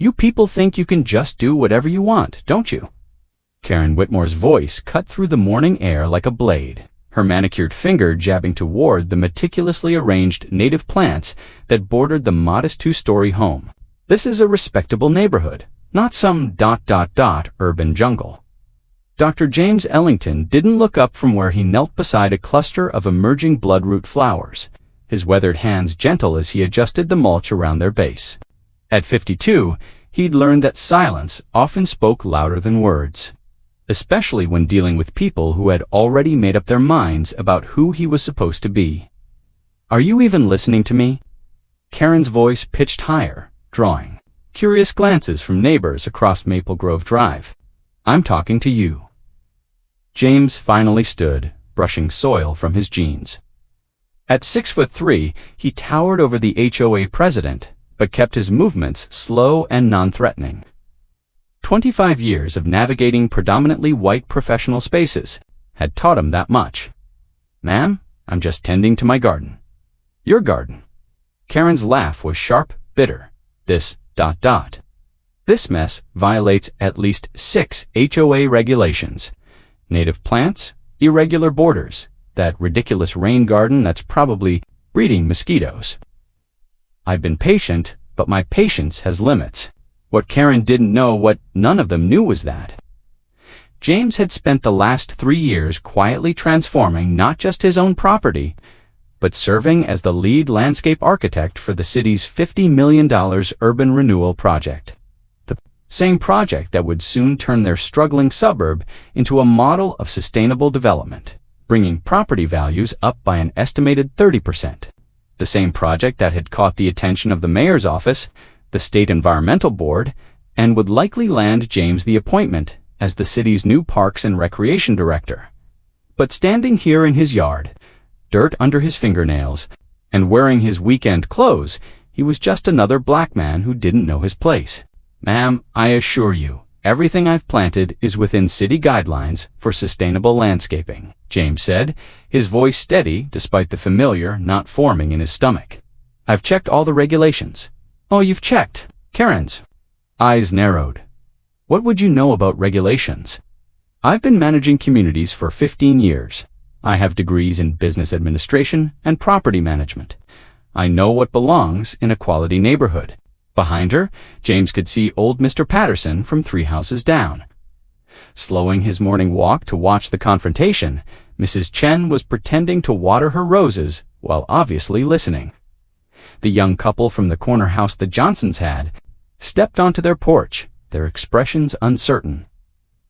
You people think you can just do whatever you want, don't you? Karen Whitmore's voice cut through the morning air like a blade, her manicured finger jabbing toward the meticulously arranged native plants that bordered the modest two-story home. This is a respectable neighborhood, not some ... urban jungle. Dr. James Ellington didn't look up from where he knelt beside a cluster of emerging bloodroot flowers, his weathered hands gentle as he adjusted the mulch around their base. At 52, he'd learned that silence often spoke louder than words, especially when dealing with people who had already made up their minds about who he was supposed to be. "Are you even listening to me?" Karen's voice pitched higher, drawing curious glances from neighbors across Maple Grove Drive. "I'm talking to you." James finally stood, brushing soil from his jeans. At 6'3", he towered over the HOA president, but kept his movements slow and non-threatening. 25 years of navigating predominantly white professional spaces had taught him that much. "Ma'am, I'm just tending to my garden." "Your garden?" Karen's laugh was sharp, bitter. This ... This mess violates at least 6 HOA regulations. Native plants, irregular borders, that ridiculous rain garden that's probably breeding mosquitoes. I've been patient, but my patience has limits. What Karen didn't know, what none of them knew, was that James had spent the last 3 years quietly transforming not just his own property, but serving as the lead landscape architect for the city's $50 million urban renewal project. The same project that would soon turn their struggling suburb into a model of sustainable development, bringing property values up by an estimated 30%. The same project that had caught the attention of the mayor's office, the State Environmental Board, and would likely land James the appointment as the city's new Parks and Recreation Director. But standing here in his yard, dirt under his fingernails, and wearing his weekend clothes, he was just another black man who didn't know his place. "Ma'am, I assure you, everything I've planted is within city guidelines for sustainable landscaping," James said, his voice steady despite the familiar not forming in his stomach. "I've checked all the regulations." "Oh, you've checked?" Karen's eyes narrowed. "What would you know about regulations?" "I've been managing communities for 15 years. I have degrees in business administration and property management. I know what belongs in a quality neighborhood." Behind her, James could see old Mr. Patterson from 3 houses down. Slowing his morning walk to watch the confrontation, Mrs. Chen was pretending to water her roses while obviously listening. The young couple from the corner house the Johnsons had stepped onto their porch, their expressions uncertain.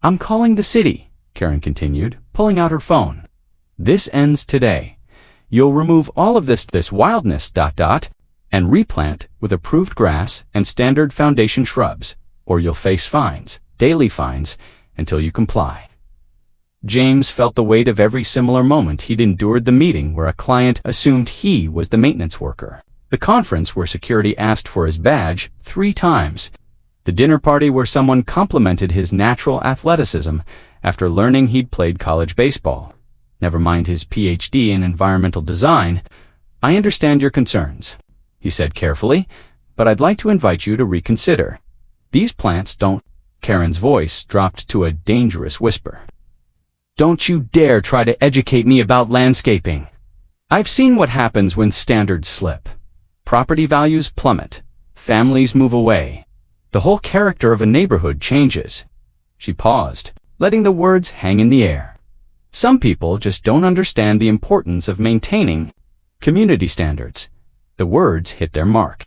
"I'm calling the city," Karen continued, pulling out her phone. "This ends today. You'll remove all of this wildness ... and replant with approved grass and standard foundation shrubs, or you'll face fines, daily fines, until you comply." James felt the weight of every similar moment he'd endured: the meeting where a client assumed he was the maintenance worker, the conference where security asked for his badge 3 times, the dinner party where someone complimented his natural athleticism after learning he'd played college baseball. Never mind his PhD in environmental design. "I understand your concerns," he said carefully, "but I'd like to invite you to reconsider. These plants don't..." Karen's voice dropped to a dangerous whisper. "Don't you dare try to educate me about landscaping. I've seen what happens when standards slip. Property values plummet. Families move away. The whole character of a neighborhood changes." She paused, letting the words hang in the air. "Some people just don't understand the importance of maintaining community standards." The words hit their mark.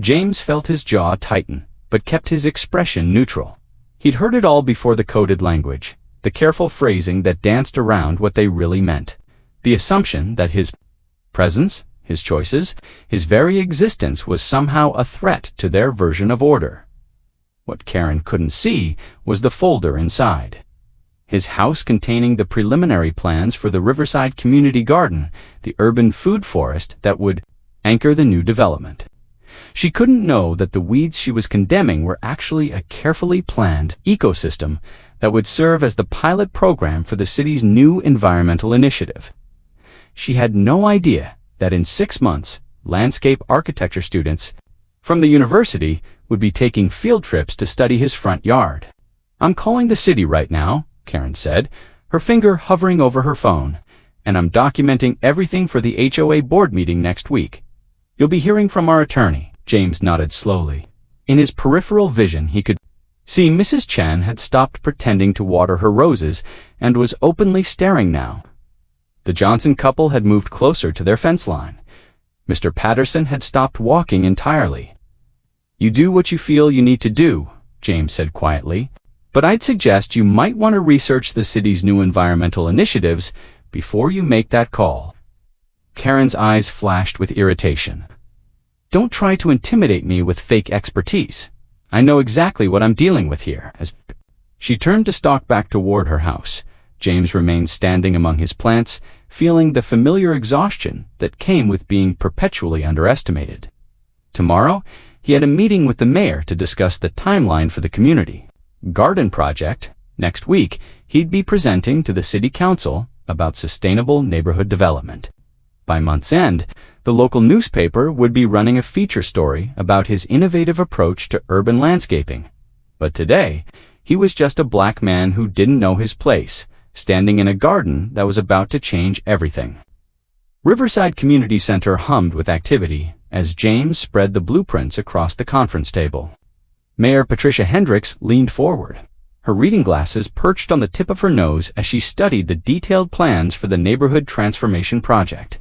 James felt his jaw tighten, but kept his expression neutral. He'd heard it all before: the coded language, the careful phrasing that danced around what they really meant, the assumption that his presence, his choices, his very existence was somehow a threat to their version of order. What Karen couldn't see was the folder inside. His house containing the preliminary plans for the Riverside Community Garden, the urban food forest that would anchor the new development. She couldn't know that the weeds she was condemning were actually a carefully planned ecosystem that would serve as the pilot program for the city's new environmental initiative. She had no idea that in 6 months, landscape architecture students from the university would be taking field trips to study his front yard. "I'm calling the city right now," Karen said, her finger hovering over her phone, "and I'm documenting everything for the HOA board meeting next week. You'll be hearing from our attorney." James nodded slowly. In his peripheral vision, he could see Mrs. Chen had stopped pretending to water her roses and was openly staring now. The Johnson couple had moved closer to their fence line. Mr. Patterson had stopped walking entirely. "You do what you feel you need to do," James said quietly, "but I'd suggest you might want to research the city's new environmental initiatives before you make that call." Karen's eyes flashed with irritation. "Don't try to intimidate me with fake expertise. I know exactly what I'm dealing with here." As she turned to stalk back toward her house, James remained standing among his plants, feeling the familiar exhaustion that came with being perpetually underestimated. Tomorrow, he had a meeting with the mayor to discuss the timeline for the community garden project. Next week, he'd be presenting to the city council about sustainable neighborhood development. By month's end, the local newspaper would be running a feature story about his innovative approach to urban landscaping. But today, he was just a black man who didn't know his place, standing in a garden that was about to change everything. Riverside Community Center hummed with activity as James spread the blueprints across the conference table. Mayor Patricia Hendricks leaned forward, her reading glasses perched on the tip of her nose as she studied the detailed plans for the neighborhood transformation project.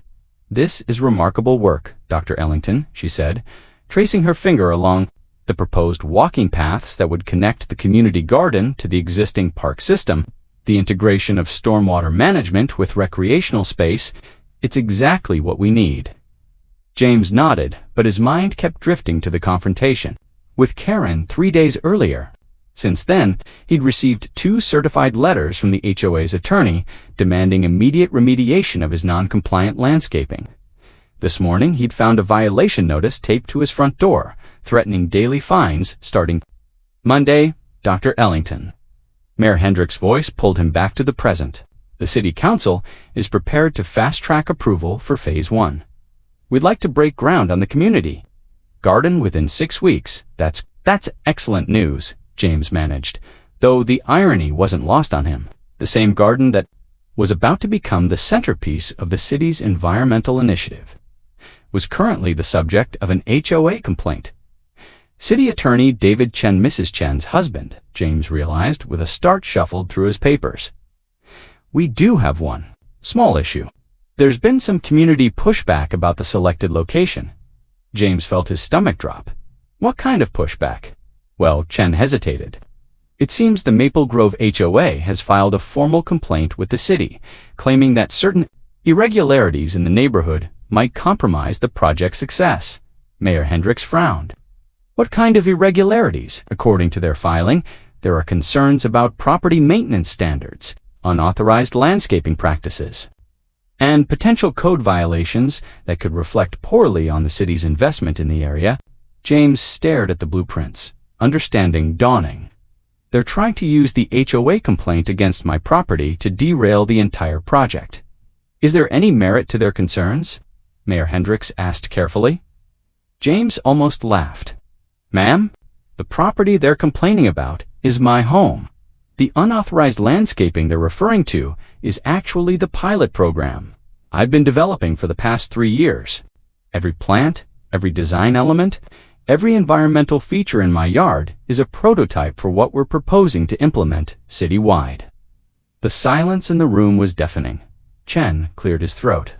"This is remarkable work, Dr. Ellington," she said, tracing her finger along the proposed walking paths that would connect the community garden to the existing park system, the integration of stormwater management with recreational space. "It's exactly what we need." James nodded, but his mind kept drifting to the confrontation with Karen 3 days earlier. Since then, he'd received 2 certified letters from the HOA's attorney demanding immediate remediation of his non-compliant landscaping. This morning, he'd found a violation notice taped to his front door, threatening daily fines starting Monday. "Dr. Ellington." Mayor Hendricks' voice pulled him back to the present. "The City Council is prepared to fast-track approval for Phase 1. We'd like to break ground on the community garden within 6 weeks. That's excellent news," James managed, though the irony wasn't lost on him. The same garden that was about to become the centerpiece of the city's environmental initiative was currently the subject of an HOA complaint. City Attorney David Chen, Mrs. Chen's husband, James realized with a start shuffled through his papers. "We do have one. Small issue. There's been some community pushback about the selected location." James felt his stomach drop. "What kind of pushback?" Well, Chen hesitated. "It seems the Maple Grove HOA has filed a formal complaint with the city, claiming that certain irregularities in the neighborhood might compromise the project's success." Mayor Hendricks frowned. "What kind of irregularities?" "According to their filing, there are concerns about property maintenance standards, unauthorized landscaping practices, and potential code violations that could reflect poorly on the city's investment in the area." James stared at the blueprints, understanding dawning. "They're trying to use the HOA complaint against my property to derail the entire project. Is there any merit to their concerns?" Mayor Hendricks asked carefully. James almost laughed. "Ma'am, the property they're complaining about is my home. The unauthorized landscaping they're referring to is actually the pilot program I've been developing for the past 3 years. Every plant, every design element, every environmental feature in my yard is a prototype for what we're proposing to implement citywide." The silence in the room was deafening. Chen cleared his throat.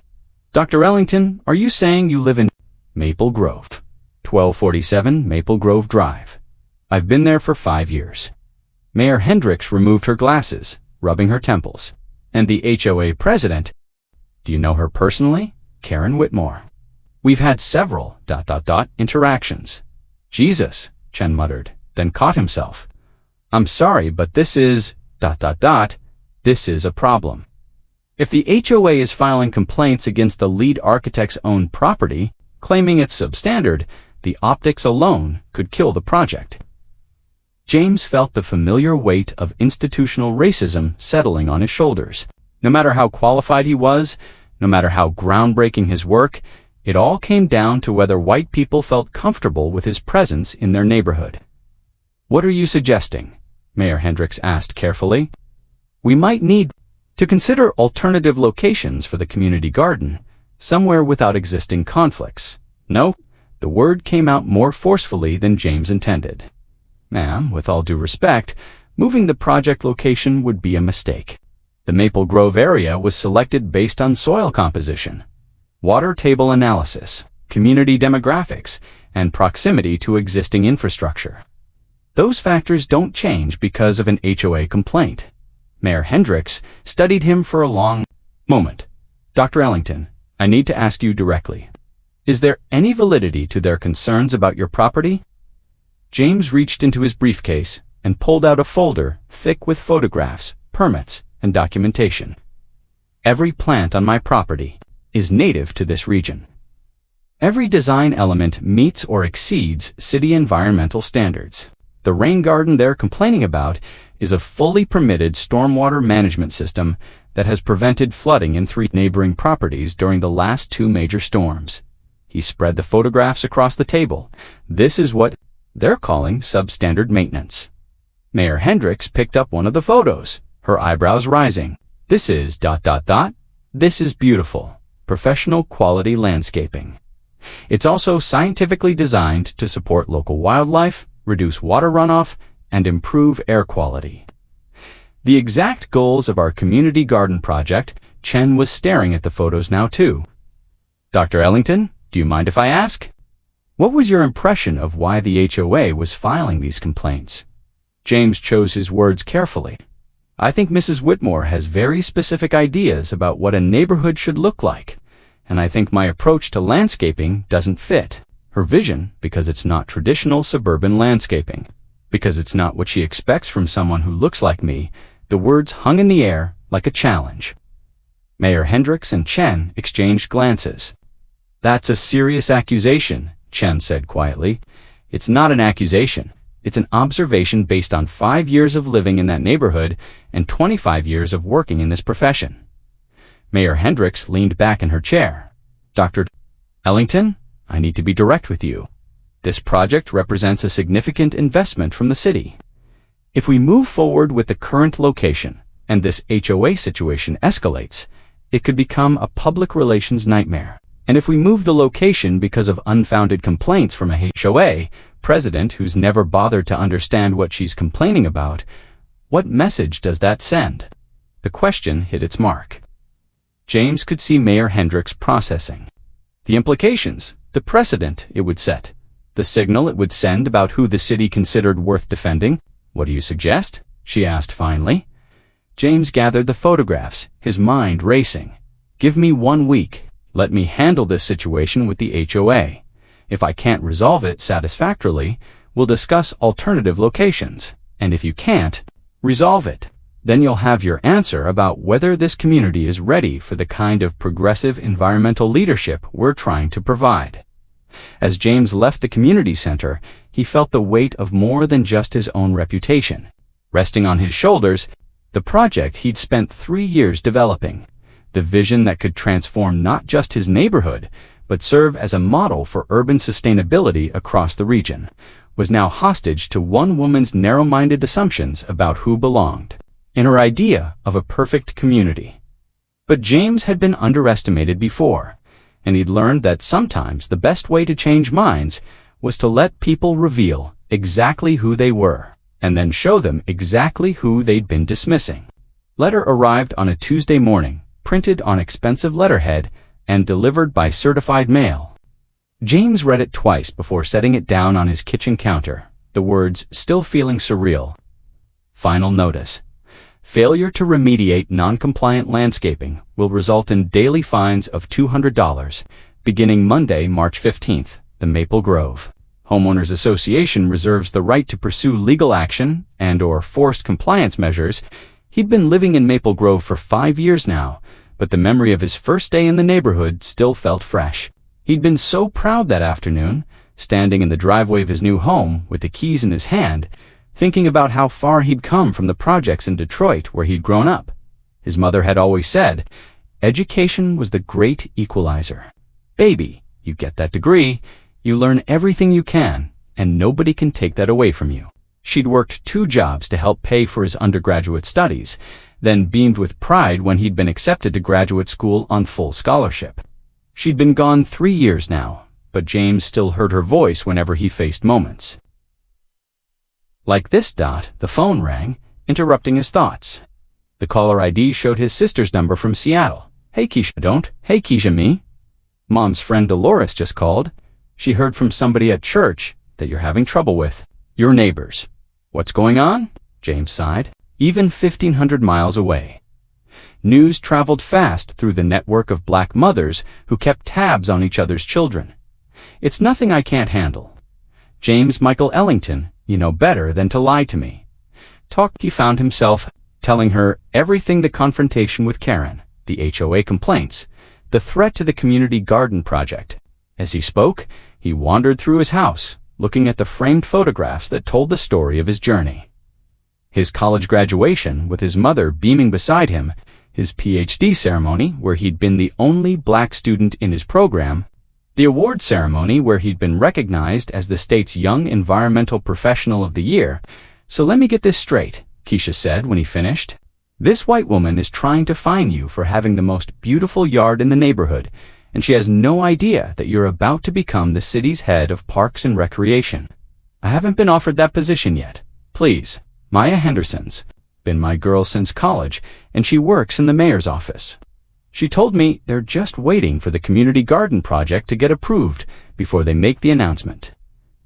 "Dr. Ellington, are you saying you live in Maple Grove, 1247 Maple Grove Drive? I've been there for 5 years." Mayor Hendricks removed her glasses, rubbing her temples. "And the HOA president? Do you know her personally?" "Karen Whitmore. We've had several ... interactions." "Jesus," Chen muttered, then caught himself. "I'm sorry, but this is ... this is a problem. If the HOA is filing complaints against the lead architect's own property, claiming it's substandard, the optics alone could kill the project." James felt the familiar weight of institutional racism settling on his shoulders. No matter how qualified he was, no matter how groundbreaking his work, It all came down to whether white people felt comfortable with his presence in their neighborhood. "What are you suggesting?" Mayor Hendricks asked carefully. "We might need to consider alternative locations for the community garden, somewhere without existing conflicts." No, the word came out more forcefully than James intended. "Ma'am, with all due respect, moving the project location would be a mistake. The Maple Grove area was selected based on soil composition, water table analysis, community demographics, and proximity to existing infrastructure. Those factors don't change because of an HOA complaint." Mayor Hendricks studied him for a long moment. "Dr. Ellington, I need to ask you directly. Is there any validity to their concerns about your property?" James reached into his briefcase and pulled out a folder thick with photographs, permits, and documentation. "Every plant on my property is native to this region. Every design element meets or exceeds city environmental standards. The rain garden they're complaining about is a fully permitted stormwater management system that has prevented flooding in 3 neighboring properties during the last 2 major storms." He spread the photographs across the table. "This is what they're calling substandard maintenance." Mayor Hendricks picked up one of the photos, her eyebrows rising. "This is ... This is beautiful, professional quality landscaping. It's also scientifically designed to support local wildlife, reduce water runoff, and improve air quality. The exact goals of our community garden project." Chen was staring at the photos now too. "Dr. Ellington, do you mind if I ask? What was your impression of why the HOA was filing these complaints?" James chose his words carefully. "I think Mrs. Whitmore has very specific ideas about what a neighborhood should look like, and I think my approach to landscaping doesn't fit her vision because it's not traditional suburban landscaping, because it's not what she expects from someone who looks like me." The words hung in the air like a challenge. Mayor Hendricks and Chen exchanged glances. "That's a serious accusation," Chen said quietly. "It's not an accusation. It's an observation based on 5 years of living in that neighborhood and 25 years of working in this profession." Mayor Hendricks leaned back in her chair. "Dr. Ellington, I need to be direct with you. This project represents a significant investment from the city. If we move forward with the current location and this HOA situation escalates, it could become a public relations nightmare. And if we move the location because of unfounded complaints from a HOA president who's never bothered to understand what she's complaining about, what message does that send?" The question hit its mark. James could see Mayor Hendricks processing. The implications, the precedent it would set, the signal it would send about who the city considered worth defending. "What do you suggest?" she asked finally. James gathered the photographs, his mind racing. "Give me 1 week. Let me handle this situation with the HOA. If I can't resolve it satisfactorily, we'll discuss alternative locations. And if you can't resolve it, then you'll have your answer about whether this community is ready for the kind of progressive environmental leadership we're trying to provide." As James left the community center, he felt the weight of more than just his own reputation resting on his shoulders, the project he'd spent 3 years developing, the vision that could transform not just his neighborhood, but serve as a model for urban sustainability across the region, was now hostage to one woman's narrow-minded assumptions about who belonged in her idea of a perfect community. But James had been underestimated before, and he'd learned that sometimes the best way to change minds was to let people reveal exactly who they were, and then show them exactly who they'd been dismissing. Letter arrived on a Tuesday morning, printed on expensive letterhead, and delivered by certified mail. James read it twice before setting it down on his kitchen counter, the words still feeling surreal. Final notice. Failure to remediate non-compliant landscaping will result in daily fines of $200, beginning Monday, March 15th, the Maple Grove Homeowners Association reserves the right to pursue legal action and/or forced compliance measures. He'd been living in Maple Grove for 5 years now, but the memory of his first day in the neighborhood still felt fresh. He'd been so proud that afternoon, standing in the driveway of his new home with the keys in his hand, thinking about how far he'd come from the projects in Detroit where he'd grown up. His mother had always said, education was the great equalizer. Baby, You get that degree, you learn everything you can, and nobody can take that away from you. She'd worked 2 jobs to help pay for his undergraduate studies, then beamed with pride when he'd been accepted to graduate school on full scholarship. She'd been gone 3 years now, but James still heard her voice whenever he faced moments like this. The phone rang, interrupting his thoughts. The caller ID showed his sister's number from Seattle. "Hey Keisha, don't. Hey Keisha, me. Mom's friend Dolores just called. She heard from somebody at church that you're having trouble with your neighbors." "What's going on?" James sighed. Even 1,500 miles away, news traveled fast through the network of black mothers who kept tabs on each other's children. "It's nothing I can't handle. James Michael Ellington, you know better than to lie to me." He found himself telling her everything: the confrontation with Karen, the HOA complaints, the threat to the community garden project. As he spoke, he wandered through his house, looking at the framed photographs that told the story of his journey. His college graduation, with his mother beaming beside him, his PhD ceremony, where he'd been the only black student in his program, the award ceremony where he'd been recognized as the state's Young Environmental Professional of the Year. "So let me get this straight," Keisha said when he finished. "This white woman is trying to fine you for having the most beautiful yard in the neighborhood, and she has no idea that you're about to become the city's head of parks and recreation. I haven't been offered that position yet. Please. Maya Henderson's been my girl since college, and she works in the mayor's office. She told me they're just waiting for the community garden project to get approved before they make the announcement.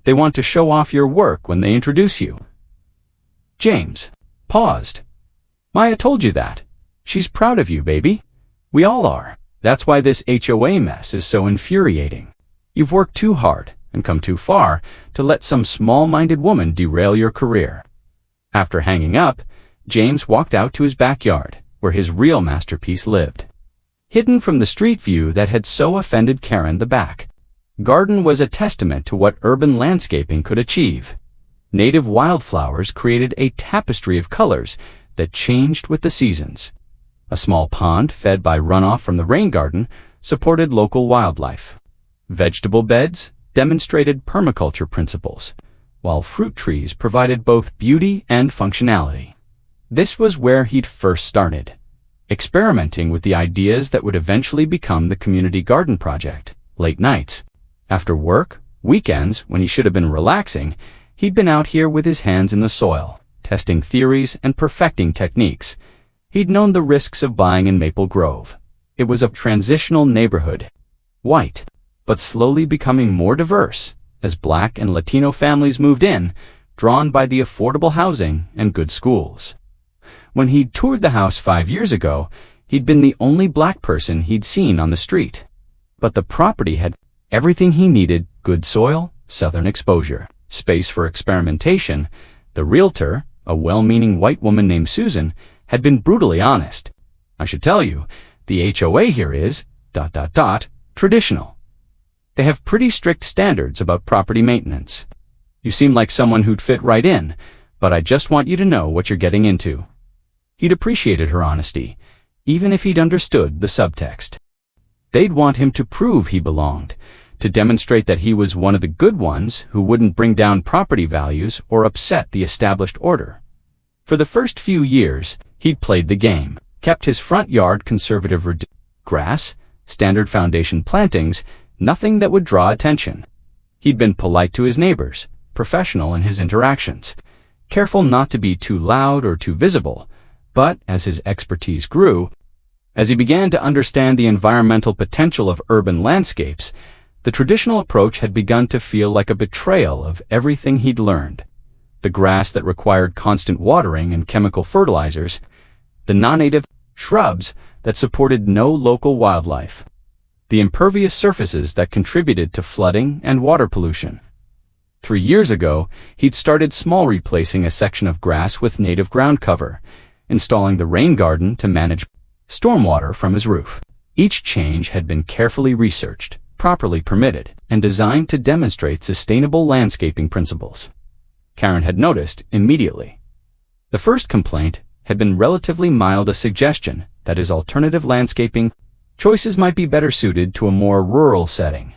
They want to show off your work when they introduce you." James paused. "Maya told you that. She's proud of you, baby. We all are. That's why this HOA mess is so infuriating. You've worked too hard and come too far to let some small-minded woman derail your career." After hanging up, James walked out to his backyard, where his real masterpiece lived. Hidden from the street view that had so offended Karen, the back garden was a testament to what urban landscaping could achieve. Native wildflowers created a tapestry of colors that changed with the seasons. A small pond, fed by runoff from the rain garden, supported local wildlife. Vegetable beds demonstrated permaculture principles, while fruit trees provided both beauty and functionality. This was where he'd first started, experimenting with the ideas that would eventually become the community garden project. Late nights, after work, weekends, when he should have been relaxing, he'd been out here with his hands in the soil, testing theories and perfecting techniques. He'd known the risks of buying in Maple Grove. It was a transitional neighborhood, white, but slowly becoming more diverse as Black and Latino families moved in, drawn by the affordable housing and good schools. When he'd toured the house 5 years ago, he'd been the only Black person he'd seen on the street. But the property had everything he needed: good soil, southern exposure, space for experimentation. The realtor, a well-meaning white woman named Susan, had been brutally honest. "I should tell you, the HOA here is ... traditional. They have pretty strict standards about property maintenance. You seem like someone who'd fit right in, but I just want you to know what you're getting into." He'd appreciated her honesty, even if he'd understood the subtext. They'd want him to prove he belonged, to demonstrate that he was one of the good ones who wouldn't bring down property values or upset the established order. For the first few years, he'd played the game, kept his front yard conservative, grass, standard foundation plantings, nothing that would draw attention. He'd been polite to his neighbors, professional in his interactions, careful not to be too loud or too visible. But as his expertise grew, as he began to understand the environmental potential of urban landscapes, the traditional approach had begun to feel like a betrayal of everything he'd learned. The grass that required constant watering and chemical fertilizers, the non-native shrubs that supported no local wildlife, the impervious surfaces that contributed to flooding and water pollution. 3 years ago, he'd started small, replacing a section of grass with native ground cover, installing the rain garden to manage stormwater from his roof. Each change had been carefully researched, properly permitted, and designed to demonstrate sustainable landscaping principles. Karen had noticed immediately. The first complaint had been relatively mild, a suggestion that his alternative landscaping choices might be better suited to a more rural setting.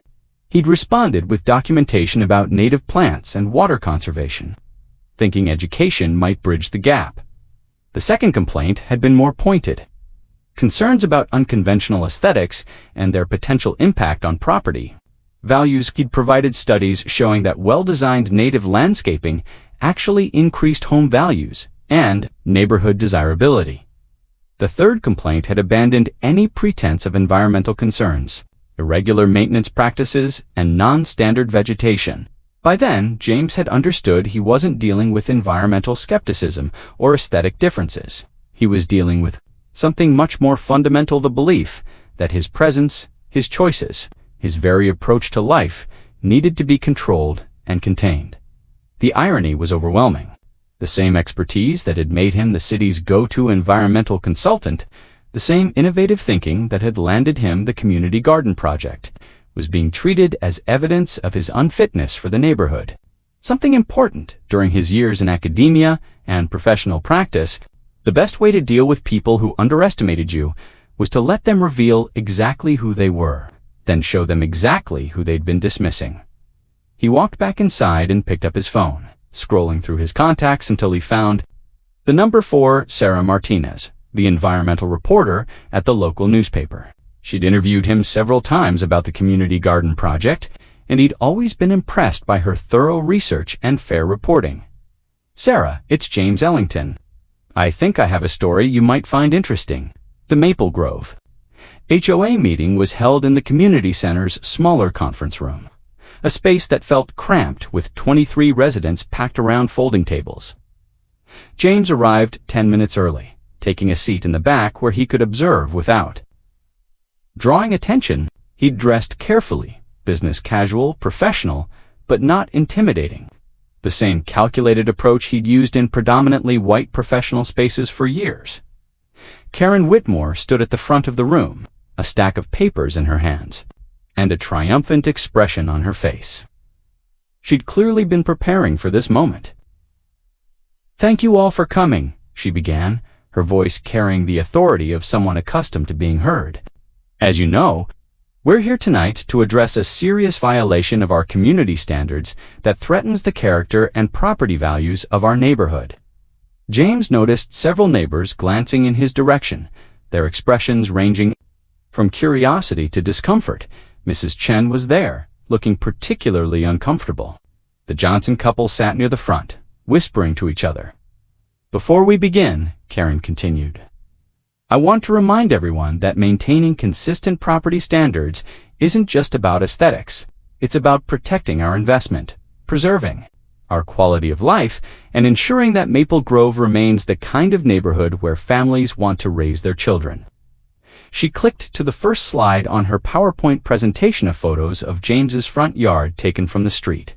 He'd responded with documentation about native plants and water conservation, thinking education might bridge the gap. The second complaint had been more pointed. Concerns about unconventional aesthetics and their potential impact on property values. He'd provided studies showing that well-designed native landscaping actually increased home values and neighborhood desirability. The third complaint had abandoned any pretense of environmental concerns, irregular maintenance practices, and non-standard vegetation. By then, James had understood he wasn't dealing with environmental skepticism or aesthetic differences. He was dealing with something much more fundamental: the belief that his presence, his choices, his very approach to life needed to be controlled and contained. The irony was overwhelming. The same expertise that had made him the city's go-to environmental consultant, the same innovative thinking that had landed him the community garden project, was being treated as evidence of his unfitness for the neighborhood. Something important during his years in academia and professional practice: the best way to deal with people who underestimated you was to let them reveal exactly who they were, then show them exactly who they'd been dismissing. He walked back inside and picked up his phone, scrolling through his contacts until he found the number for Sarah Martinez, the environmental reporter at the local newspaper. She'd interviewed him several times about the community garden project, and he'd always been impressed by her thorough research and fair reporting. "Sarah, it's James Ellington. I think I have a story you might find interesting." The Maple Grove HOA meeting was held in the community center's smaller conference room, a space that felt cramped with 23 residents packed around folding tables. James arrived 10 minutes early, taking a seat in the back where he could observe without drawing attention. He'd dressed carefully, business casual, professional, but not intimidating. The same calculated approach he'd used in predominantly white professional spaces for years. Karen Whitmore stood at the front of the room, a stack of papers in her hands, and a triumphant expression on her face. She'd clearly been preparing for this moment. "Thank you all for coming," she began, her voice carrying the authority of someone accustomed to being heard. "As you know, we're here tonight to address a serious violation of our community standards that threatens the character and property values of our neighborhood." James noticed several neighbors glancing in his direction, their expressions ranging from curiosity to discomfort. Mrs. Chen was there, looking particularly uncomfortable. The Johnson couple sat near the front, whispering to each other. "Before we begin," Karen continued, "I want to remind everyone that maintaining consistent property standards isn't just about aesthetics. It's about protecting our investment, preserving our quality of life, and ensuring that Maple Grove remains the kind of neighborhood where families want to raise their children." She clicked to the first slide on her PowerPoint presentation of photos of James's front yard taken from the street.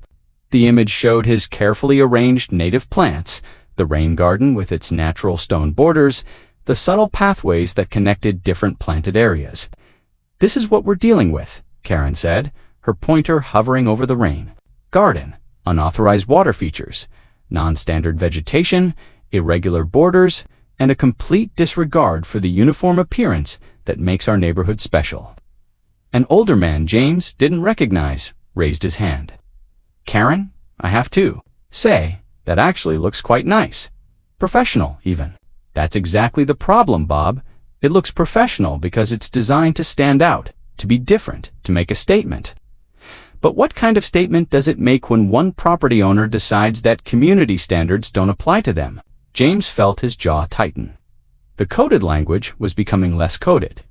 The image showed his carefully arranged native plants, the rain garden with its natural stone borders, the subtle pathways that connected different planted areas. "This is what we're dealing with," Karen said, her pointer hovering over the rain garden: unauthorized water features, non-standard vegetation, irregular borders, and a complete disregard for the uniform appearance that makes our neighborhood special. An older man James didn't recognize raised his hand. "Karen, I have to say, that actually looks quite nice. Professional, even." "That's exactly the problem, Bob. It looks professional because it's designed to stand out, to be different, to make a statement. But what kind of statement does it make when one property owner decides that community standards don't apply to them?" James felt his jaw tighten. The coded language was becoming less coded.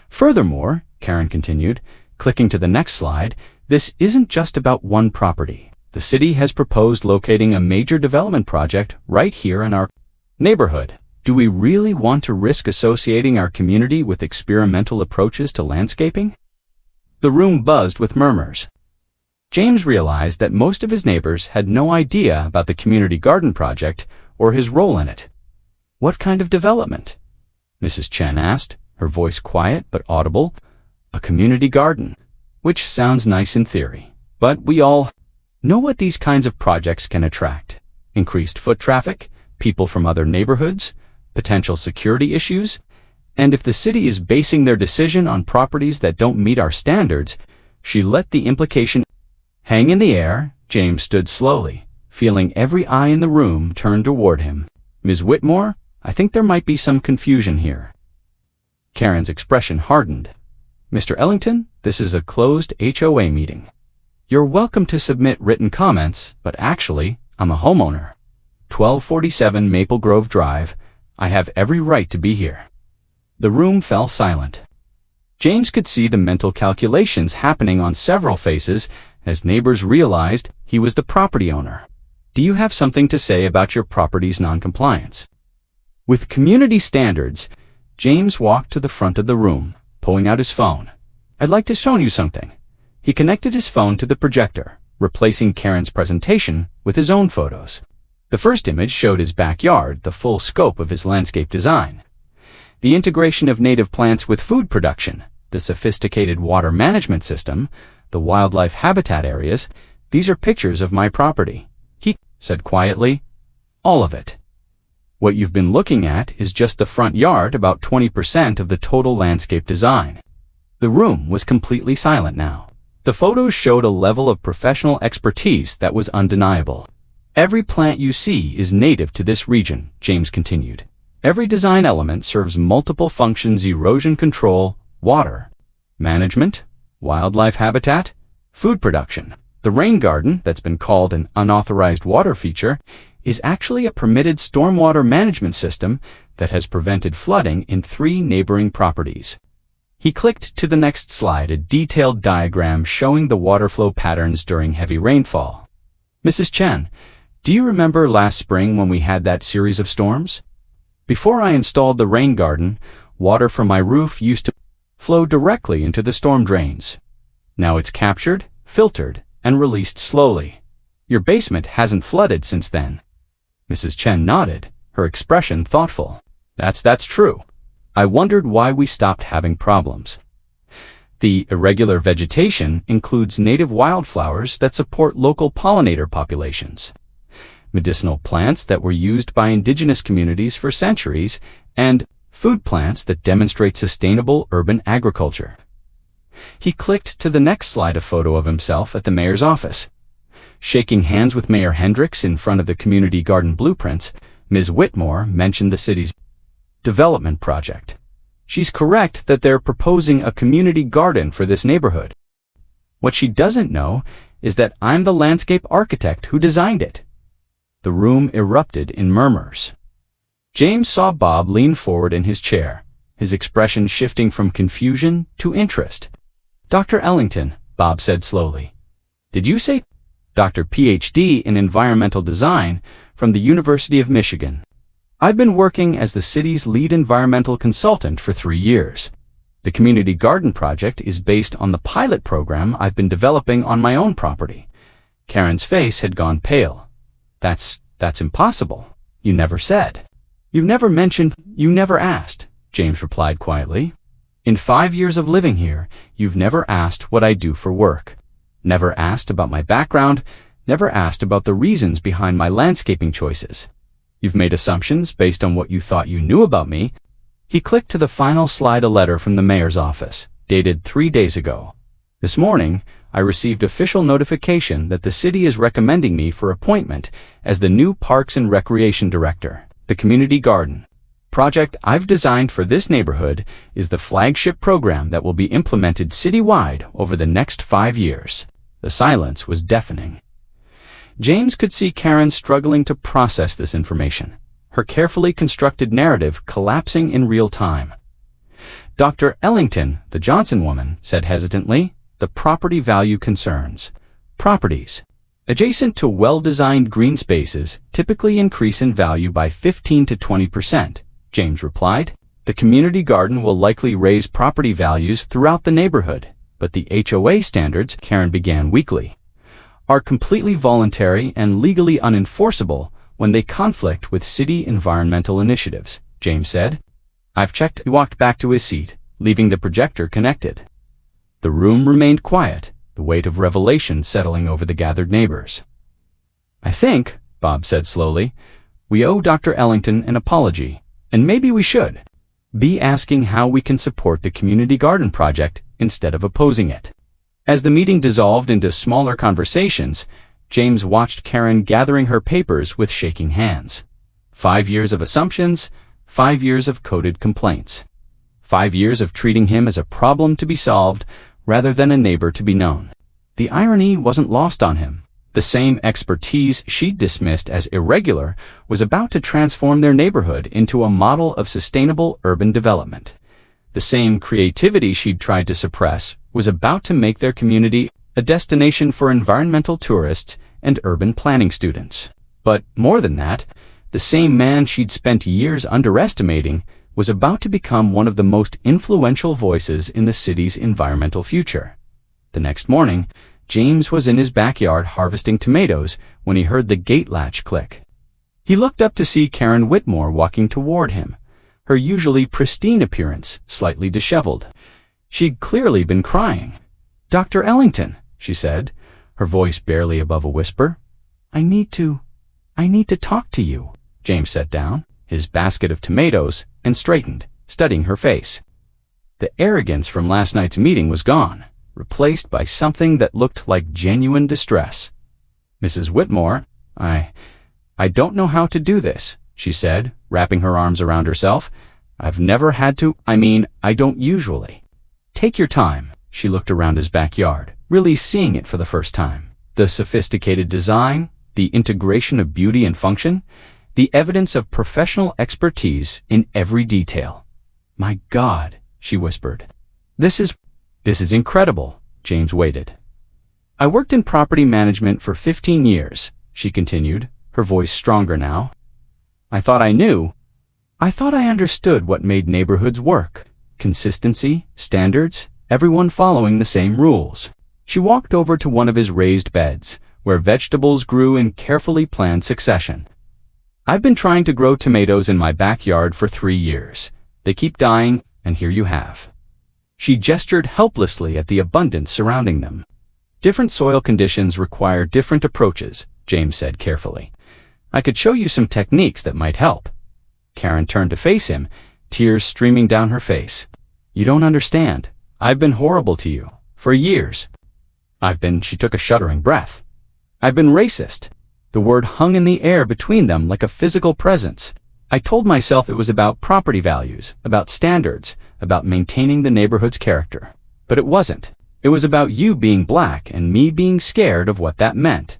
"Furthermore," Karen continued, clicking to the next slide, "this isn't just about one property. The city has proposed locating a major development project right here in our neighborhood. Do we really want to risk associating our community with experimental approaches to landscaping?" The room buzzed with murmurs. James realized that most of his neighbors had no idea about the community garden project or his role in it. "What kind of development?" Mrs. Chen asked, her voice quiet but audible. "A community garden, which sounds nice in theory, but we all know what these kinds of projects can attract. Increased foot traffic, people from other neighborhoods, potential security issues, and if the city is basing their decision on properties that don't meet our standards, She let the implication hang in the air. James stood slowly, feeling every eye in the room turn toward him. Ms. Whitmore, I think there might be some confusion here. Karen's expression hardened. Mr. Ellington, this is a closed HOA meeting. You're welcome to submit written comments, but actually, I'm a homeowner. 1247 Maple Grove Drive. I have every right to be here. The room fell silent. James could see the mental calculations happening on several faces as neighbors realized he was the property owner. Do you have something to say about your property's noncompliance? With community standards, James walked to the front of the room, pulling out his phone. I'd like to show you something. He connected his phone to the projector, replacing Karen's presentation with his own photos. The first image showed his backyard, the full scope of his landscape design. The integration of native plants with food production, the sophisticated water management system, the wildlife habitat areas, these are pictures of my property. He said quietly, all of it. What you've been looking at is just the front yard, about 20% of the total landscape design. The room was completely silent now. The photos showed a level of professional expertise that was undeniable. Every plant you see is native to this region, James continued. Every design element serves multiple functions: erosion control, water management, wildlife habitat, food production. The rain garden, that's been called an unauthorized water feature, is actually a permitted stormwater management system that has prevented flooding in 3 neighboring properties. He clicked to the next slide, a detailed diagram showing the water flow patterns during heavy rainfall. Mrs. Chen, do you remember last spring when we had that series of storms? Before I installed the rain garden, water from my roof used to flow directly into the storm drains. Now it's captured, filtered, and released slowly. Your basement hasn't flooded since then. Mrs. Chen nodded, her expression thoughtful. That's true. I wondered why we stopped having problems. The irregular vegetation includes native wildflowers that support local pollinator populations, medicinal plants that were used by indigenous communities for centuries, and food plants that demonstrate sustainable urban agriculture. He clicked to the next slide, a photo of himself at the mayor's office. Shaking hands with Mayor Hendricks in front of the community garden blueprints, Ms. Whitmore mentioned the city's development project. She's correct that they're proposing a community garden for this neighborhood. What she doesn't know is that I'm the landscape architect who designed it. The room erupted in murmurs. James saw Bob lean forward in his chair, his expression shifting from confusion to interest. Dr. Ellington, Bob said slowly. Did you say? Dr. PhD in environmental design from the University of Michigan. I've been working as the city's lead environmental consultant for 3 years. The community garden project is based on the pilot program I've been developing on my own property. Karen's face had gone pale. That's impossible. You never said. You've never mentioned, you never asked, James replied quietly. In 5 years of living here, you've never asked what I do for work. Never asked about my background, never asked about the reasons behind my landscaping choices. You've made assumptions based on what you thought you knew about me. He clicked to the final slide, a letter from the mayor's office, dated 3 days ago. This morning, I received official notification that the city is recommending me for appointment as the new Parks and Recreation Director. The community garden project I've designed for this neighborhood is the flagship program that will be implemented citywide over the next 5 years. The silence was deafening. James could see Karen struggling to process this information, her carefully constructed narrative collapsing in real time. Dr. Ellington, the Johnson woman, said hesitantly, the property value concerns. Properties adjacent to well-designed green spaces typically increase in value by 15 to 20%, James replied. The community garden will likely raise property values throughout the neighborhood, but the HOA standards, Karen began weakly, are completely voluntary and legally unenforceable when they conflict with city environmental initiatives, James said. I've checked. He walked back to his seat, leaving the projector connected. The room remained quiet, the weight of revelation settling over the gathered neighbors. I think, Bob said slowly, we owe Dr. Ellington an apology, and maybe we should be asking how we can support the community garden project instead of opposing it. As the meeting dissolved into smaller conversations, James watched Karen gathering her papers with shaking hands. 5 years of assumptions, 5 years of coded complaints. 5 years of treating him as a problem to be solved rather than a neighbor to be known. The irony wasn't lost on him. The same expertise she'd dismissed as irregular was about to transform their neighborhood into a model of sustainable urban development. The same creativity she'd tried to suppress was about to make their community a destination for environmental tourists and urban planning students. But more than that, the same man she'd spent years underestimating was about to become one of the most influential voices in the city's environmental future. The next morning, James was in his backyard harvesting tomatoes when he heard the gate latch click. He looked up to see Karen Whitmore walking toward him, her usually pristine appearance slightly disheveled. She'd clearly been crying. "Dr. Ellington," she said, her voice barely above a whisper. I need to talk to you." James sat down, his basket of tomatoes, and straightened, studying her face. The arrogance from last night's meeting was gone, replaced by something that looked like genuine distress. "Mrs. Whitmore, I don't know how to do this," she said, wrapping her arms around herself. "I've never had to, I don't usually." "Take your time." She looked around his backyard, really seeing it for the first time. The sophisticated design, the integration of beauty and function, the evidence of professional expertise in every detail. "My God," she whispered. This is incredible." James waited. "I worked in property management for 15 years, she continued, her voice stronger now. I thought I understood what made neighborhoods work. Consistency, standards, everyone following the same rules." She walked over to one of his raised beds, where vegetables grew in carefully planned succession. "I've been trying to grow tomatoes in my backyard for 3 years. They keep dying, and here you have." She gestured helplessly at the abundance surrounding them. "Different soil conditions require different approaches," James said carefully. "I could show you some techniques that might help." Karen turned to face him, tears streaming down her face. "You don't understand. I've been horrible to you. For years. She took a shuddering breath. "I've been racist." The word hung in the air between them like a physical presence. "I told myself it was about property values, about standards, about maintaining the neighborhood's character. But it wasn't. It was about you being black and me being scared of what that meant."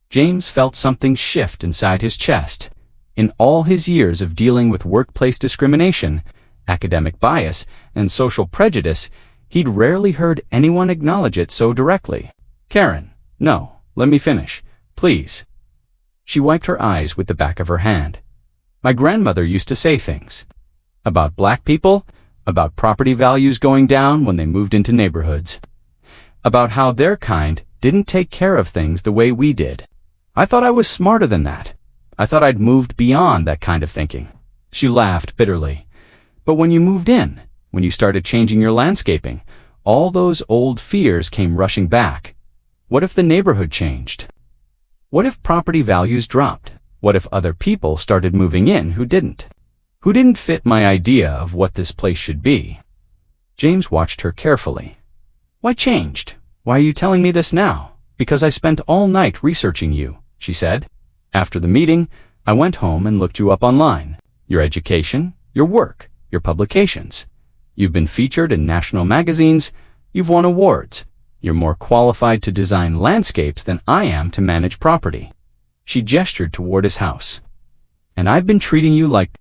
James felt something shift inside his chest. In all his years of dealing with workplace discrimination, academic bias, and social prejudice, he'd rarely heard anyone acknowledge it so directly. "Karen, no, let me finish, please." She wiped her eyes with the back of her hand. "My grandmother used to say things. About black people, about property values going down when they moved into neighborhoods. About how their kind didn't take care of things the way we did. I thought I was smarter than that. I thought I'd moved beyond that kind of thinking." She laughed bitterly. "But when you moved in, when you started changing your landscaping, all those old fears came rushing back. What if the neighborhood changed? What if property values dropped? What if other people started moving in who didn't? Who didn't fit my idea of what this place should be?" James watched her carefully. "What changed? Why are you telling me this now?" "Because I spent all night researching you," she said. "After the meeting, I went home and looked you up online. Your education, your work, your publications. You've been featured in national magazines. You've won awards. You're more qualified to design landscapes than I am to manage property." She gestured toward his house. "And I've been treating you like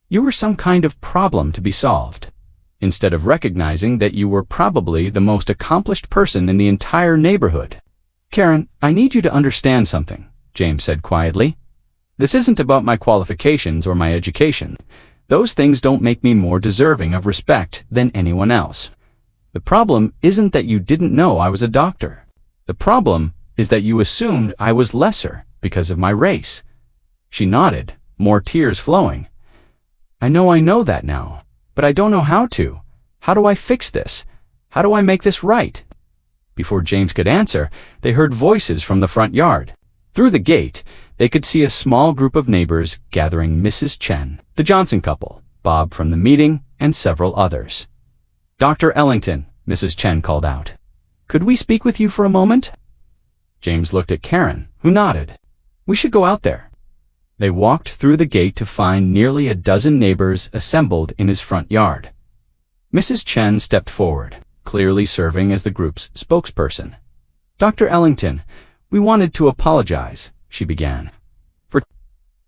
you were some kind of problem to be solved, instead of recognizing that you were probably the most accomplished person in the entire neighborhood." "Karen, I need you to understand something," James said quietly. "This isn't about my qualifications or my education. Those things don't make me more deserving of respect than anyone else. The problem isn't that you didn't know I was a doctor. The problem is that you assumed I was lesser because of my race." She nodded, more tears flowing. I know that now, but I don't know how to. How do I fix this? How do I make this right?" Before James could answer, they heard voices from the front yard. Through the gate, they could see a small group of neighbors gathering Mrs. Chen, the Johnson couple, Bob from the meeting, and several others. "Dr. Ellington," Mrs. Chen called out. Could we speak with you for a moment? James looked at Karen, who nodded. We should go out there. They walked through the gate to find nearly a dozen neighbors assembled in his front yard. Mrs. Chen stepped forward, clearly serving as the group's spokesperson. Dr. Ellington, we wanted to apologize, she began. For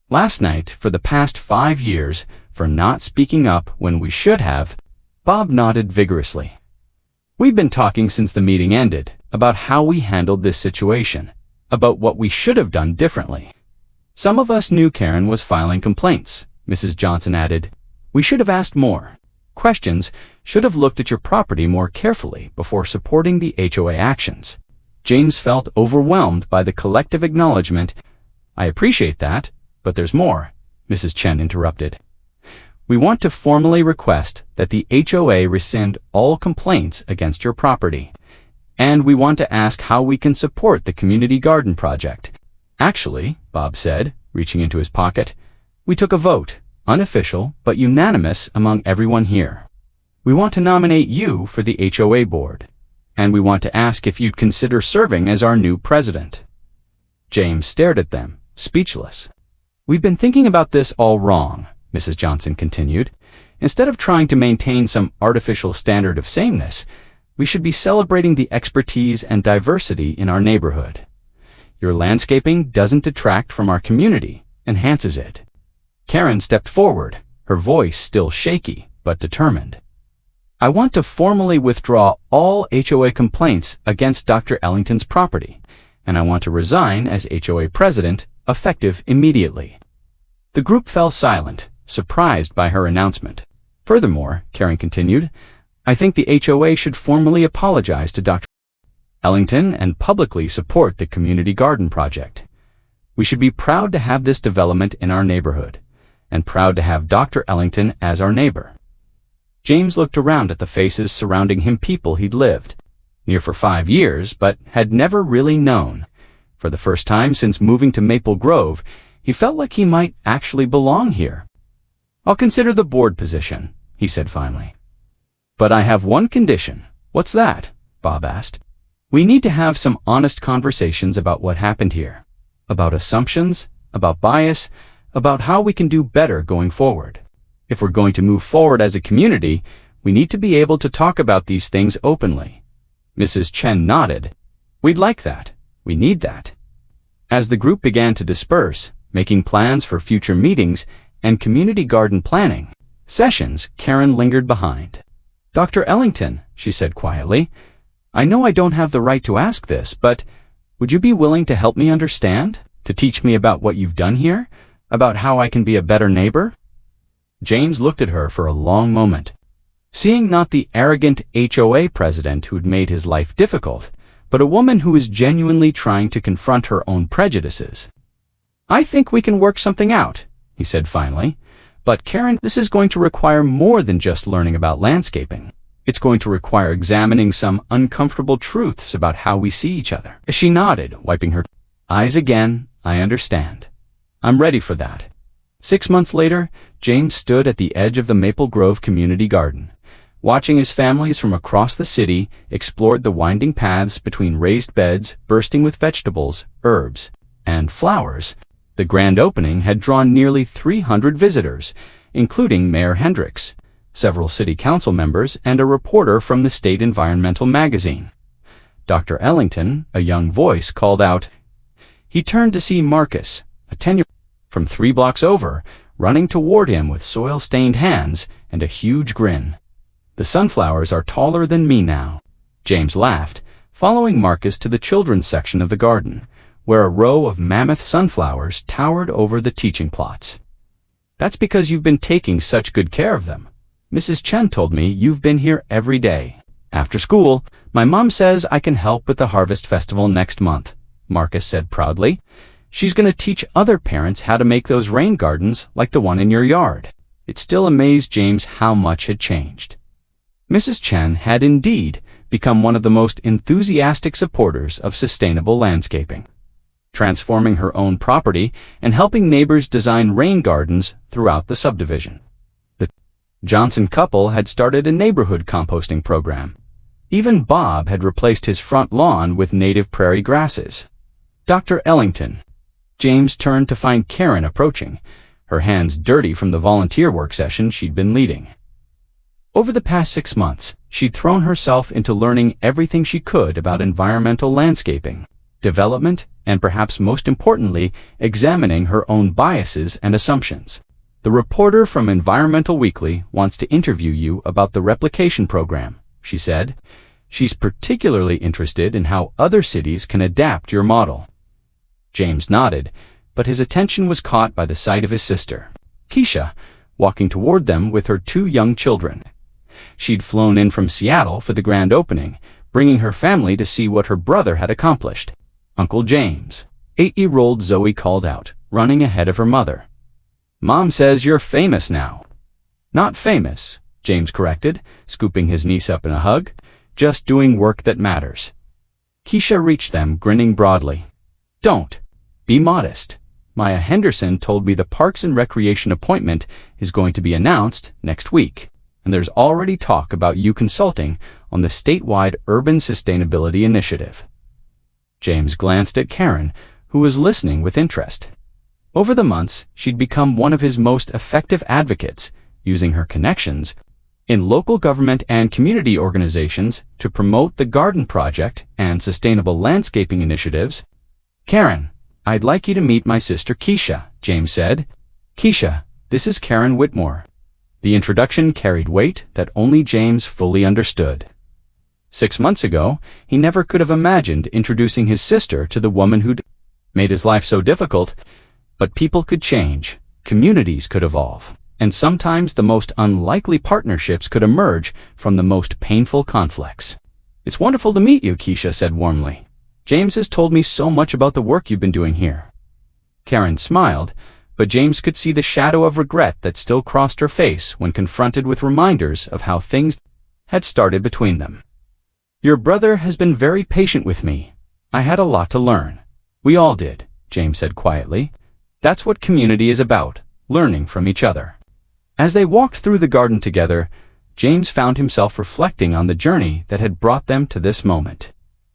last night, for the past 5 years, for not speaking up when we should have. Bob nodded vigorously. We've been talking since the meeting ended about how we handled this situation, about what we should have done differently. Some of us knew Karen was filing complaints, Mrs. Johnson added. We should have asked more questions, should have looked at your property more carefully before supporting the HOA actions. James felt overwhelmed by the collective acknowledgement. I appreciate that, but there's more, Mrs. Chen interrupted. We want to formally request that the HOA rescind all complaints against your property. And we want to ask how we can support the community garden project. Actually, Bob said, reaching into his pocket, we took a vote, unofficial but unanimous among everyone here. We want to nominate you for the HOA board, and we want to ask if you'd consider serving as our new president. James stared at them, speechless. We've been thinking about this all wrong, Mrs. Johnson continued. Instead of trying to maintain some artificial standard of sameness, we should be celebrating the expertise and diversity in our neighborhood. Your landscaping doesn't detract from our community, enhances it. Karen stepped forward, her voice still shaky but determined. I want to formally withdraw all HOA complaints against Dr. Ellington's property, and I want to resign as HOA president, effective immediately. The group fell silent, surprised by her announcement. Furthermore, Karen continued, I think the HOA should formally apologize to Dr. Ellington and publicly support the community garden project. We should be proud to have this development in our neighborhood, and proud to have Dr. Ellington as our neighbor. James looked around at the faces surrounding him, people he'd lived near for 5 years, but had never really known. For the first time since moving to Maple Grove, he felt like he might actually belong here. I'll consider the board position, he said finally. But I have one condition. What's that? Bob asked. We need to have some honest conversations about what happened here, about assumptions, about bias, about how we can do better going forward. If we're going to move forward as a community, we need to be able to talk about these things openly. Mrs. Chen nodded. We'd like that. We need that. As the group began to disperse, making plans for future meetings and community garden planning sessions, Karen lingered behind. Dr. Ellington, she said quietly, I know I don't have the right to ask this, but would you be willing to help me understand? To teach me about what you've done here? About how I can be a better neighbor? James looked at her for a long moment, seeing not the arrogant HOA president who'd made his life difficult, but a woman who was genuinely trying to confront her own prejudices. I think we can work something out, he said finally. But Karen, this is going to require more than just learning about landscaping. It's going to require examining some uncomfortable truths about how we see each other. She nodded, wiping her eyes again. I understand. I'm ready for that. 6 months later, James stood at the edge of the Maple Grove community garden, watching as families from across the city explored the winding paths between raised beds bursting with vegetables, herbs, and flowers. The grand opening had drawn nearly 300 visitors, including Mayor Hendricks, several city council members, and a reporter from the state environmental magazine. Dr. Ellington, a young voice, called out. He turned to see Marcus, a 10-year-old from 3 blocks over, running toward him with soil-stained hands and a huge grin. The sunflowers are taller than me now. James laughed, following Marcus to the children's section of the garden, where a row of mammoth sunflowers towered over the teaching plots. That's because you've been taking such good care of them. Mrs. Chen told me you've been here every day. After school, my mom says I can help with the Harvest Festival next month, Marcus said proudly. She's going to teach other parents how to make those rain gardens like the one in your yard. It still amazed James how much had changed. Mrs. Chen had indeed become one of the most enthusiastic supporters of sustainable landscaping, transforming her own property and helping neighbors design rain gardens throughout the subdivision. The Johnson couple had started a neighborhood composting program, Even Bob had replaced his front lawn with native prairie grasses. Dr. Ellington. James turned to find Karen approaching, her hands dirty from the volunteer work session she'd been leading. Over the past 6 months, she'd thrown herself into learning everything she could about environmental landscaping, development, and perhaps most importantly, examining her own biases and assumptions. The reporter from Environmental Weekly wants to interview you about the replication program, she said. She's particularly interested in how other cities can adapt your model. James nodded, but his attention was caught by the sight of his sister, Keisha, walking toward them with her 2 young children. She'd flown in from Seattle for the grand opening, bringing her family to see what her brother had accomplished. Uncle James, 8-year-old Zoe called out, running ahead of her mother. Mom says you're famous now. Not famous, James corrected, scooping his niece up in a hug. Just doing work that matters. Keisha reached them, grinning broadly. Don't. Be modest. Maya Henderson told me the Parks and Recreation appointment is going to be announced next week, and there's already talk about you consulting on the statewide Urban Sustainability Initiative. James glanced at Karen, who was listening with interest. Over the months, she'd become one of his most effective advocates, using her connections in local government and community organizations to promote the Garden Project and sustainable landscaping initiatives. Karen, I'd like you to meet my sister Keisha, James said. Keisha, this is Karen Whitmore. The introduction carried weight that only James fully understood. 6 months ago, he never could have imagined introducing his sister to the woman who'd made his life so difficult. But people could change, communities could evolve, and sometimes the most unlikely partnerships could emerge from the most painful conflicts. It's wonderful to meet you, Keisha said warmly. James has told me so much about the work you've been doing here. Karen smiled, but James could see the shadow of regret that still crossed her face when confronted with reminders of how things had started between them. Your brother has been very patient with me. I had a lot to learn. We all did, James said quietly. That's what community is about, learning from each other. As they walked through the garden together, James found himself reflecting on the journey that had brought them to this moment.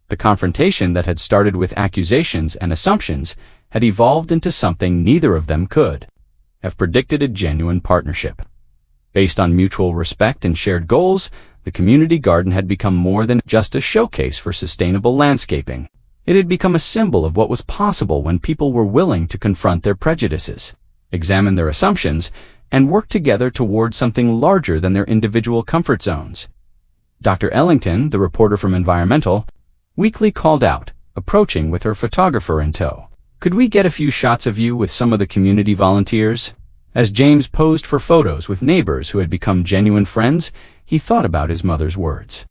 The confrontation that had started with accusations and assumptions had evolved into something neither of them could have predicted: a genuine partnership. Based on mutual respect and shared goals, the community garden had become more than just a showcase for sustainable landscaping. It had become a symbol of what was possible when people were willing to confront their prejudices, examine their assumptions, and work together toward something larger than their individual comfort zones. Dr. Ellington, the reporter from Environmental Weekly, called out, approaching with her photographer in tow. Could we get a few shots of you with some of the community volunteers? As James posed for photos with neighbors who had become genuine friends, he thought about his mother's words.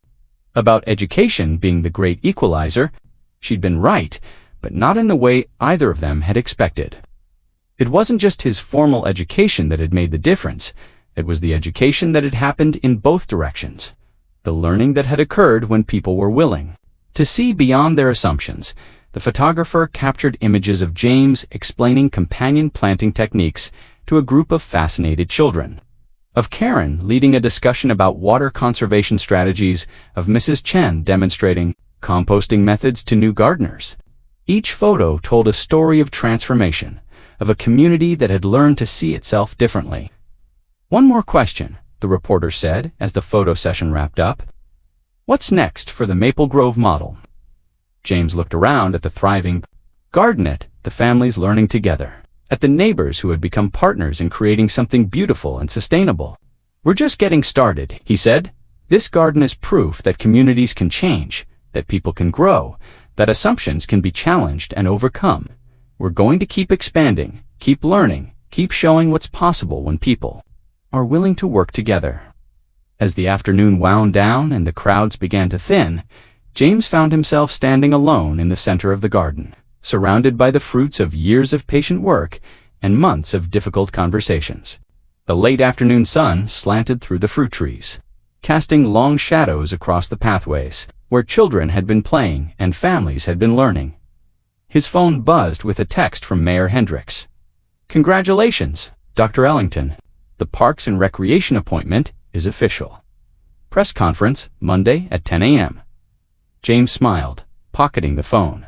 About education being the great equalizer. She'd been right, but not in the way either of them had expected. It wasn't just his formal education that had made the difference. It was the education that had happened in both directions. The learning that had occurred when people were willing to see beyond their assumptions. The photographer captured images of James explaining companion planting techniques to a group of fascinated children, of Karen leading a discussion about water conservation strategies, of Mrs. Chen demonstrating composting methods to new gardeners. Each photo told a story of transformation, of a community that had learned to see itself differently. One more question, the reporter said as the photo session wrapped up. What's next for the Maple Grove model? James looked around at the thriving gardenet, the families learning together, at the neighbors who had become partners in creating something beautiful and sustainable. We're just getting started, he said. This garden is proof that communities can change, that people can grow, that assumptions can be challenged and overcome. We're going to keep expanding, keep learning, keep showing what's possible when people are willing to work together. As the afternoon wound down and the crowds began to thin, James found himself standing alone in the center of the garden, surrounded by the fruits of years of patient work and months of difficult conversations. The late afternoon sun slanted through the fruit trees, casting long shadows across the pathways, where children had been playing and families had been learning. His phone buzzed with a text from Mayor Hendricks. Congratulations, Dr. Ellington. The Parks and Recreation appointment is official. Press conference, Monday at 10 a.m. James smiled, pocketing the phone.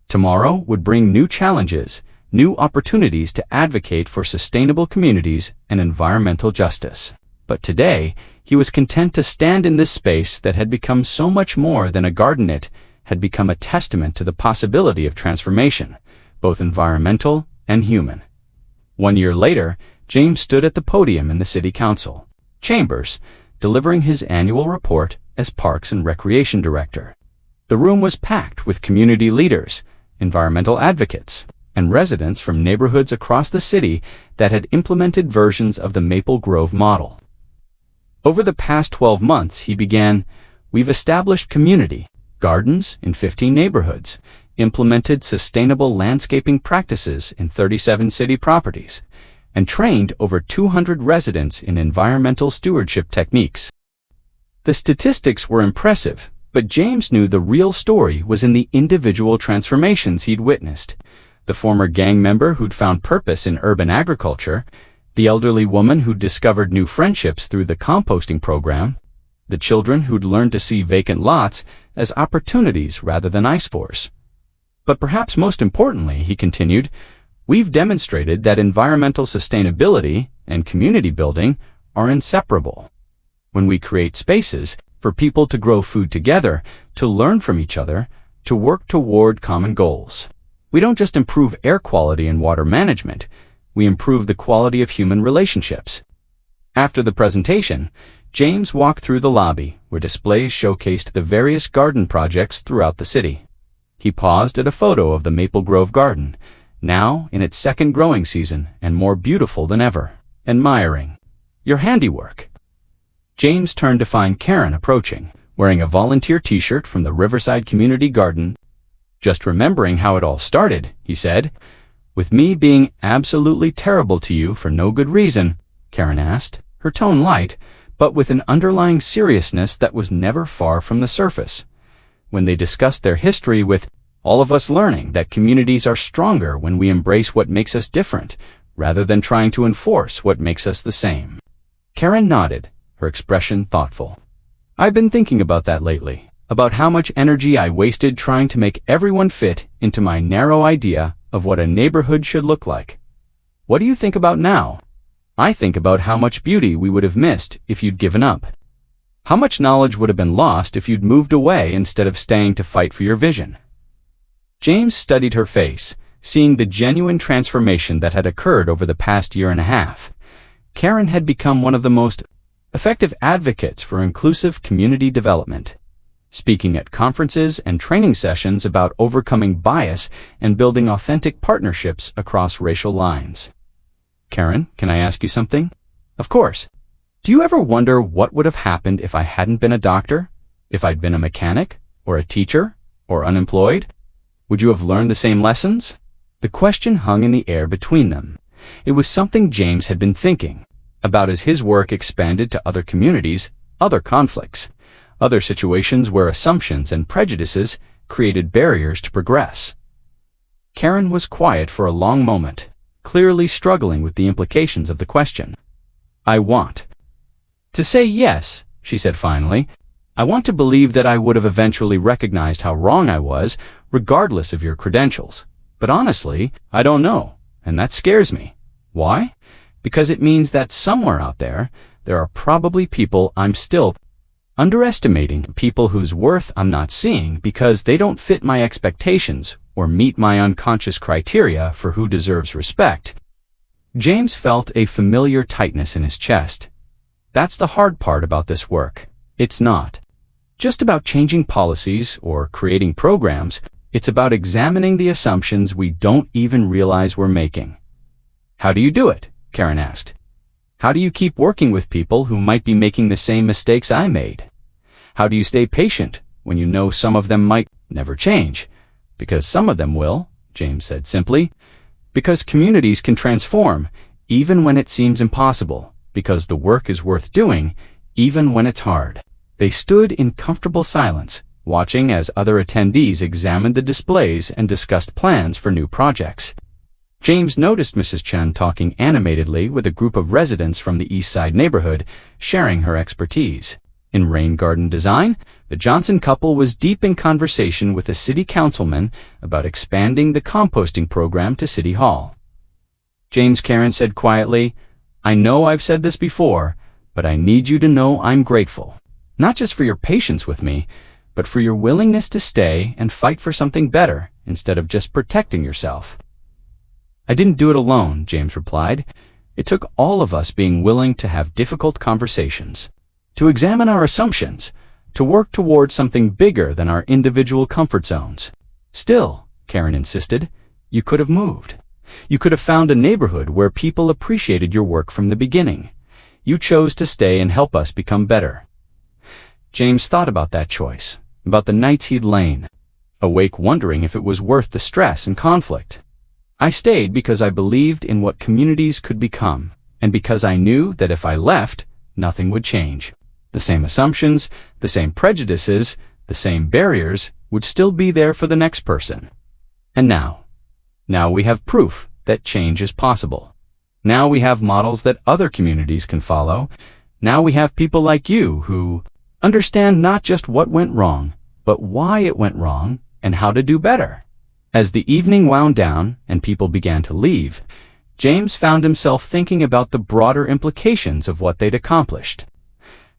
Tomorrow would bring new challenges, new opportunities to advocate for sustainable communities and environmental justice. But today, he was content to stand in this space that had become so much more than a garden. It had become a testament to the possibility of transformation, both environmental and human. 1 year later, James stood at the podium in the City Council chambers, delivering his annual report as Parks and Recreation Director. The room was packed with community leaders, environmental advocates, and residents from neighborhoods across the city that had implemented versions of the Maple Grove model. Over the past 12 months, he began, "We've established community gardens in 15 neighborhoods, implemented sustainable landscaping practices in 37 city properties, and trained over 200 residents in environmental stewardship techniques." The statistics were impressive, but James knew the real story was in the individual transformations he'd witnessed. The former gang member who'd found purpose in urban agriculture, the elderly woman who'd discovered new friendships through the composting program, the children who'd learned to see vacant lots as opportunities rather than eyesores. But perhaps most importantly, he continued, "We've demonstrated that environmental sustainability and community building are inseparable. When we create spaces for people to grow food together, to learn from each other, to work toward common goals, we don't just improve air quality and water management, we improve the quality of human relationships." After the presentation, James walked through the lobby, where displays showcased the various garden projects throughout the city. He paused at a photo of the Maple Grove garden, now in its second growing season and more beautiful than ever, admiring, "Your handiwork." James turned to find Karen approaching, wearing a volunteer t-shirt from the Riverside Community Garden. "Just remembering how it all started," he said. "With me being absolutely terrible to you for no good reason?" Karen asked, her tone light, but with an underlying seriousness that was never far from the surface. When they discussed their history, with all of us learning that communities are stronger when we embrace what makes us different, rather than trying to enforce what makes us the same. Karen nodded, her expression thoughtful. "I've been thinking about that lately, about how much energy I wasted trying to make everyone fit into my narrow idea of what a neighborhood should look like. What do you think about now? I think about how much beauty we would have missed if you'd given up. How much knowledge would have been lost if you'd moved away instead of staying to fight for your vision." James studied her face, seeing the genuine transformation that had occurred over the past year and a half. Karen had become one of the most effective advocates for inclusive community development, speaking at conferences and training sessions about overcoming bias and building authentic partnerships across racial lines. "Karen, can I ask you something?" "Of course." "Do you ever wonder what would have happened if I hadn't been a doctor? If I'd been a mechanic, or a teacher, or unemployed? Would you have learned the same lessons?" The question hung in the air between them. It was something James had been thinking about as his work expanded to other communities, other conflicts, other situations where assumptions and prejudices created barriers to progress. Karen was quiet for a long moment, clearly struggling with the implications of the question. "I want to say yes," she said finally. "I want to believe that I would have eventually recognized how wrong I was, regardless of your credentials. But honestly, I don't know, and that scares me. Why? Because it means that somewhere out there are probably people I'm still underestimating, people whose worth I'm not seeing because they don't fit my expectations or meet my unconscious criteria for who deserves respect." James felt a familiar tightness in his chest. That's the hard part about this work. It's not just about changing policies or creating programs. It's about examining the assumptions we don't even realize we're making. "How do you do it?" Karen asked. "How do you keep working with people who might be making the same mistakes I made? How do you stay patient when you know some of them might never change? Because some of them will," James said simply. "Because communities can transform, even when it seems impossible. Because the work is worth doing, even when it's hard." They stood in comfortable silence, watching as other attendees examined the displays and discussed plans for new projects. James noticed Mrs. Chen talking animatedly with a group of residents from the East Side neighborhood, sharing her expertise. In rain garden design, the Johnson couple was deep in conversation with a city councilman about expanding the composting program to City Hall. James, Karen said quietly, "I know I've said this before, but I need you to know I'm grateful. Not just for your patience with me, but for your willingness to stay and fight for something better instead of just protecting yourself." "I didn't do it alone," James replied. "It took all of us being willing to have difficult conversations, to examine our assumptions, to work towards something bigger than our individual comfort zones." "Still," Karen insisted, "you could have moved. You could have found a neighborhood where people appreciated your work from the beginning. You chose to stay and help us become better." James thought about that choice, about the nights he'd lain awake wondering if it was worth the stress and conflict. "I stayed because I believed in what communities could become, and because I knew that if I left, nothing would change. The same assumptions, the same prejudices, the same barriers would still be there for the next person. And now we have proof that change is possible. Now we have models that other communities can follow. Now we have people like you who understand not just what went wrong, but why it went wrong and how to do better." As the evening wound down and people began to leave, James found himself thinking about the broader implications of what they'd accomplished.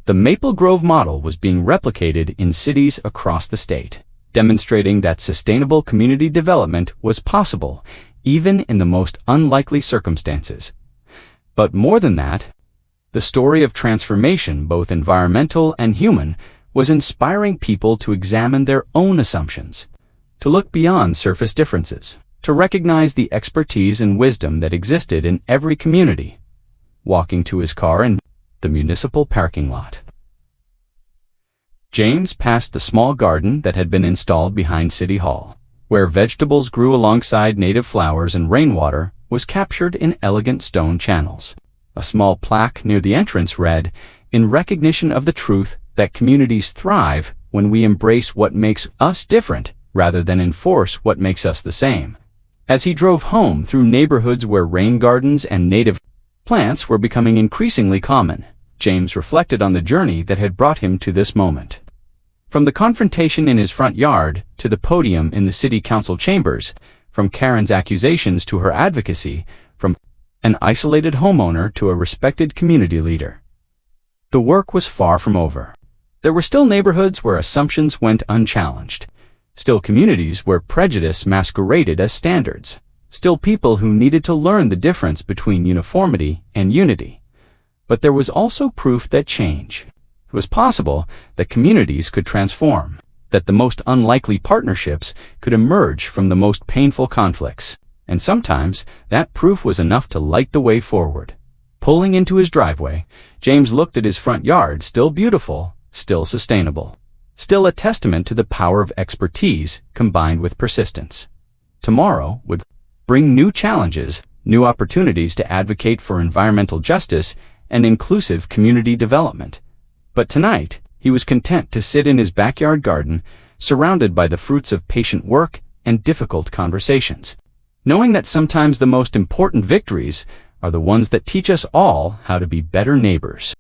The Maple Grove model was being replicated in cities across the state, demonstrating that sustainable community development was possible, even in the most unlikely circumstances. But more than that, the story of transformation, both environmental and human, was inspiring people to examine their own assumptions, to look beyond surface differences, to recognize the expertise and wisdom that existed in every community. Walking to his car in the municipal parking lot, James passed the small garden that had been installed behind City Hall, where vegetables grew alongside native flowers and rainwater was captured in elegant stone channels. A small plaque near the entrance read, "In recognition of the truth that communities thrive when we embrace what makes us different rather than enforce what makes us the same." As he drove home through neighborhoods where rain gardens and native plants were becoming increasingly common, James reflected on the journey that had brought him to this moment. From the confrontation in his front yard to the podium in the city council chambers, from Karen's accusations to her advocacy, from an isolated homeowner to a respected community leader. The work was far from over. There were still neighborhoods where assumptions went unchallenged, still communities where prejudice masqueraded as standards, still people who needed to learn the difference between uniformity and unity. But there was also proof that change. It was possible that communities could transform, that the most unlikely partnerships could emerge from the most painful conflicts. And sometimes that proof was enough to light the way forward. Pulling into his driveway, James looked at his front yard, still beautiful, still sustainable, still a testament to the power of expertise combined with persistence. Tomorrow would bring new challenges, new opportunities to advocate for environmental justice and inclusive community development. But tonight, he was content to sit in his backyard garden, surrounded by the fruits of patient work and difficult conversations, knowing that sometimes the most important victories are the ones that teach us all how to be better neighbors.